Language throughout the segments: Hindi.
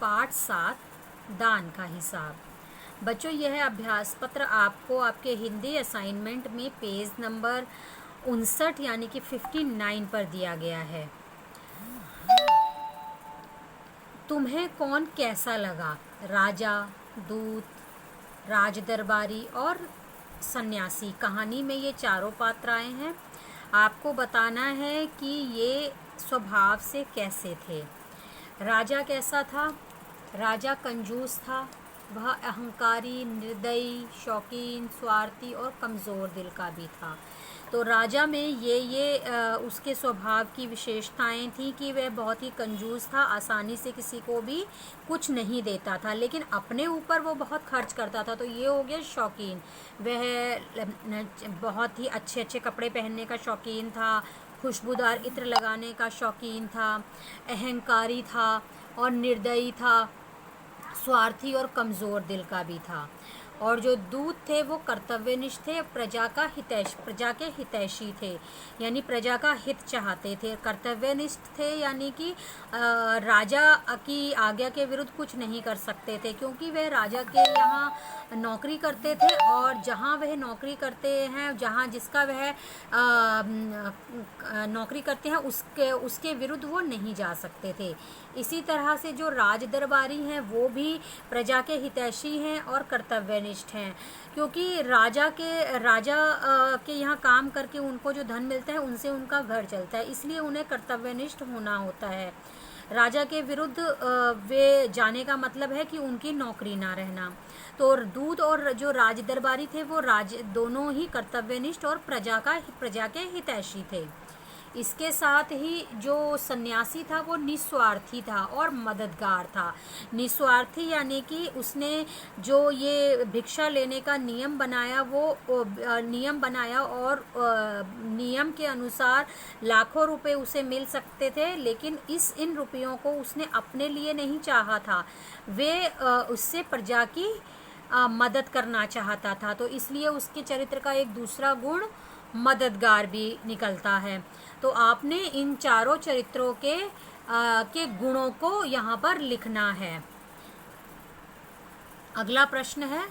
पाठ 7 दान का हिसाब। बच्चों, यह अभ्यास पत्र आपको आपके हिंदी असाइनमेंट में पेज नंबर 59 यानी कि 59 पर दिया गया है। तुम्हें कौन कैसा लगा? राजा, दूत, राज दरबारी और सन्यासी। कहानी में ये चारों पात्र आए हैं। आपको बताना है कि ये स्वभाव से कैसे थे। राजा कैसा था? राजा कंजूस था। वह अहंकारी, निर्दयी, शौकीन, स्वार्थी और कमज़ोर दिल का भी था। तो राजा में ये उसके स्वभाव की विशेषताएं थी कि वह बहुत ही कंजूस था, आसानी से किसी को भी कुछ नहीं देता था, लेकिन अपने ऊपर वो बहुत खर्च करता था। तो ये हो गया शौकीन। वह बहुत ही अच्छे अच्छे कपड़े पहनने का शौकीन था, खुशबूदार इत्र लगाने का शौकीन था, अहंकारी था और निर्दयी था, स्वार्थी और कमज़ोर दिल का भी था। और जो दूत थे वो कर्तव्यनिष्ठ थे, प्रजा के हितैषी थे, यानी प्रजा का हित चाहते थे। कर्तव्यनिष्ठ थे यानी कि राजा की आज्ञा के विरुद्ध कुछ नहीं कर सकते थे, क्योंकि वह राजा के यहाँ नौकरी करते थे और जहाँ वह नौकरी करते हैं, जहाँ जिसका वह नौकरी करते हैं उसके विरुद्ध वो नहीं जा सकते थे। इसी तरह से जो राज दरबारी हैं वो भी प्रजा के हितैषी हैं और कर्तव्यनिष्ठ हैं, क्योंकि राजा के यहाँ काम करके उनको जो धन मिलता है उनसे उनका घर चलता है, इसलिए उन्हें कर्तव्यनिष्ठ होना होता है। राजा के विरुद्ध वे जाने का मतलब है कि उनकी नौकरी ना रहना। तो दूत और जो राज दरबारी थे वो दोनों ही कर्तव्यनिष्ठ और प्रजा के हितैषी थे। इसके साथ ही जो सन्यासी था वो निस्वार्थी था और मददगार था। निस्वार्थी यानी कि उसने जो ये भिक्षा लेने का नियम बनाया और नियम के अनुसार लाखों रुपए उसे मिल सकते थे, लेकिन इन रुपयों को उसने अपने लिए नहीं चाहा था। वे उससे प्रजा की मदद करना चाहता था। तो इसलिए उसके चरित्र का एक दूसरा गुण मददगार भी निकलता है। तो आपने इन चारों चरित्रों के गुणों को यहाँ पर लिखना है। अगला प्रश्न है,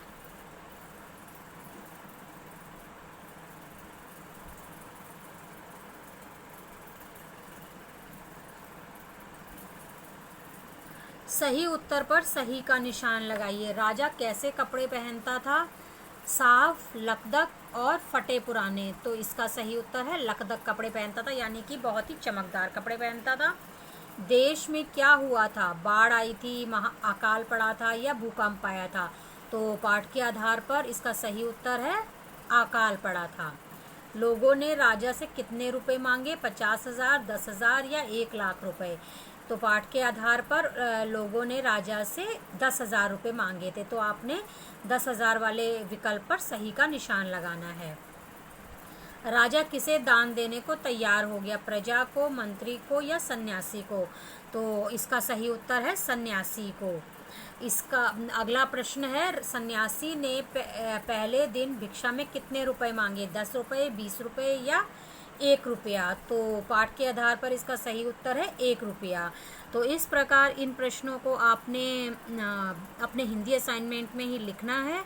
सही उत्तर पर सही का निशान लगाइए। राजा कैसे कपड़े पहनता था? साफ, लकदक और फटे पुराने। तो इसका सही उत्तर है लकदक कपड़े पहनता था, यानी कि बहुत ही चमकदार कपड़े पहनता था। देश में क्या हुआ था? बाढ़ आई थी, अकाल पड़ा था या भूकंप आया था? तो पाठ के आधार पर इसका सही उत्तर है अकाल पड़ा था। लोगों ने राजा से कितने रुपए मांगे? 50,000, 10,000 या 1,00,000 रुपए? तो पाठ के आधार पर लोगों ने राजा से 10,000 रुपये मांगे थे। तो आपने 10,000 वाले विकल्प पर सही का निशान लगाना है। राजा किसे दान देने को तैयार हो गया? प्रजा को, मंत्री को या सन्यासी को? तो इसका सही उत्तर है सन्यासी को। इसका अगला प्रश्न है, सन्यासी ने पहले दिन भिक्षा में कितने रुपए मांगे? 10 रुपये, 20 रुपये या 1 रुपया? तो पाठ के आधार पर इसका सही उत्तर है 1 रुपया। तो इस प्रकार इन प्रश्नों को आपने अपने हिंदी असाइनमेंट में ही लिखना है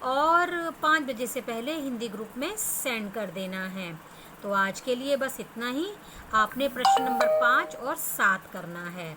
और 5 बजे से पहले हिंदी ग्रुप में सेंड कर देना है। तो आज के लिए बस इतना ही। आपने प्रश्न नंबर 5 और 7 करना है।